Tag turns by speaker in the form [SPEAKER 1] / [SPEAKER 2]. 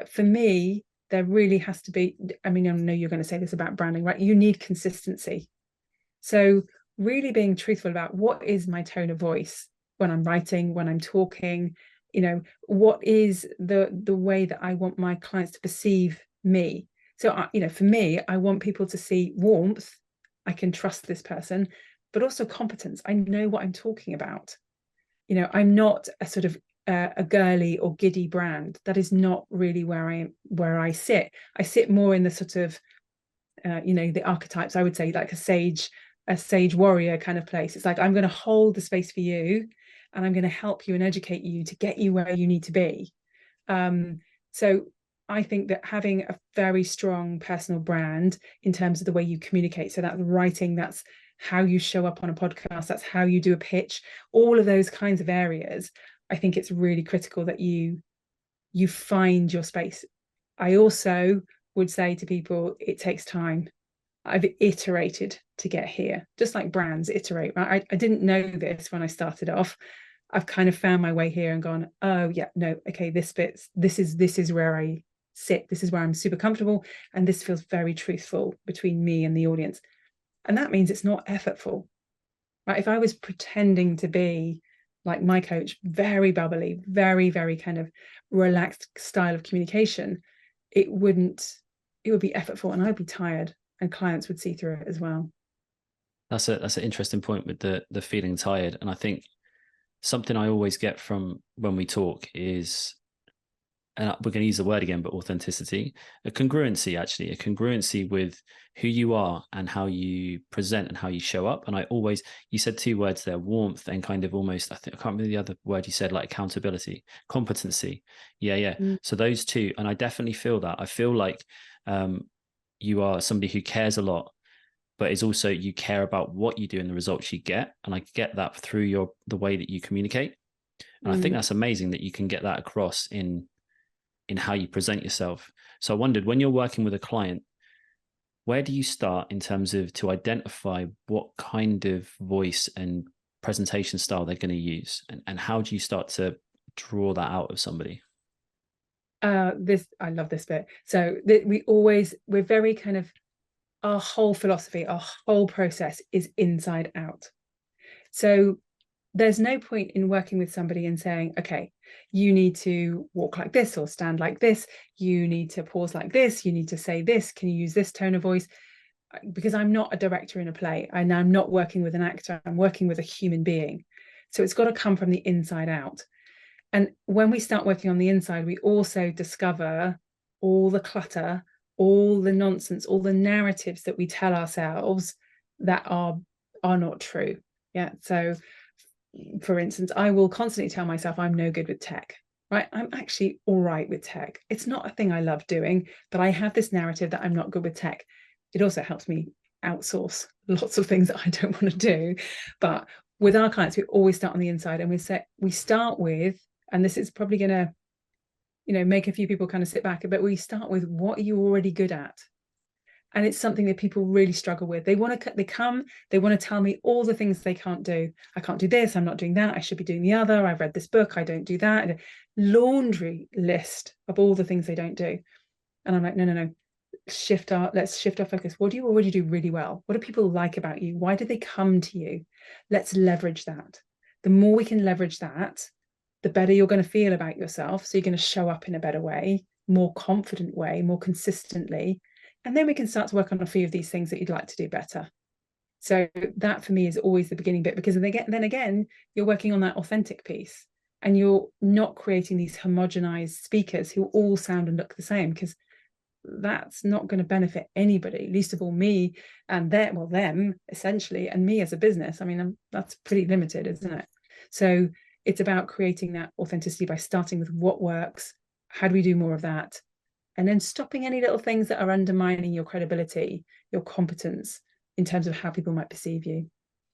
[SPEAKER 1] for me, there really has to be, I mean, I know you're going to say this about branding, right? You need consistency. So really being truthful about what is my tone of voice when I'm writing, when I'm talking, what is the way that I want my clients to perceive me. So, for me, I want people to see warmth. I can trust this person, but also competence. I know what I'm talking about. I'm not a sort of a girly or giddy brand. That is not really where I sit. I sit more in the sort of the archetypes. I would say like a sage warrior kind of place. It's like, I'm going to hold the space for you, and I'm going to help you and educate you to get you where you need to be. So I think that having a very strong personal brand in terms of the way you communicate, so that's writing, that's how you show up on a podcast, that's how you do a pitch, all of those kinds of areas, I think it's really critical that you find your space. I also would say to people, it takes time. I've iterated to get here, just like brands iterate, right? I didn't know this when I started off. I've kind of found my way here and gone, oh yeah, no, okay, this fits. This is where I sit. This is where I'm super comfortable. And this feels very truthful between me and the audience. And that means it's not effortful, right? If I was pretending to be like my coach, very bubbly, very, very kind of relaxed style of communication, it would be effortful, and I'd be tired, and clients would see through it as well.
[SPEAKER 2] That's an interesting point with the feeling tired. And I think something I always get from when we talk is, and we're going to use the word again, but authenticity, a congruency with who you are and how you present and how you show up. And you said two words there, warmth and kind of almost, I can't remember the other word you said, like accountability, competency. Yeah, yeah.
[SPEAKER 1] Mm.
[SPEAKER 2] So those two, and I definitely feel that. I feel like you are somebody who cares a lot, but is also, you care about what you do and the results you get. And I get that through the way that you communicate. And I think that's amazing that you can get that across in how you present yourself. So I wondered, when you're working with a client, where do you start in terms of to identify what kind of voice and presentation style they're going to use, and how do you start to draw that out of somebody?
[SPEAKER 1] I love this bit. So we're very kind of, our whole philosophy, our whole process is inside out. So there's no point in working with somebody and saying, okay, you need to walk like this or stand like this, you need to pause like this, you need to say this, can you use this tone of voice? Because I'm not a director in a play, and I'm not working with an actor, I'm working with a human being. So it's got to come from the inside out. And when we start working on the inside, we also discover all the clutter, all the nonsense, all the narratives that we tell ourselves that are not true. Yeah. So for instance, I will constantly tell myself I'm no good with tech, right? I'm actually all right with tech. It's not a thing I love doing, but I have this narrative that I'm not good with tech. It also helps me outsource lots of things that I don't want to do. But with our clients, we always start on the inside, and we start with, and this is probably going to, make a few people kind of sit back, but we start with, what are you already good at? And it's something that people really struggle with. They want to tell me all the things they can't do. I can't do this, I'm not doing that, I should be doing the other, I've read this book, I don't do that. A laundry list of all the things they don't do. And I'm like, no. Let's shift our focus. What do you already do really well? What do people like about you? Why did they come to you? Let's leverage that. The more we can leverage that, the better you're going to feel about yourself. So you're going to show up in a better way, more confident way, more consistently. And then we can start to work on a few of these things that you'd like to do better. So that for me is always the beginning bit, because then again, you're working on that authentic piece, and you're not creating these homogenized speakers who all sound and look the same, because that's not going to benefit anybody, least of all me and them essentially, and me as a business. I mean, that's pretty limited, isn't it? So it's about creating that authenticity by starting with what works, how do we do more of that, and then stopping any little things that are undermining your credibility, your competence in terms of how people might perceive you.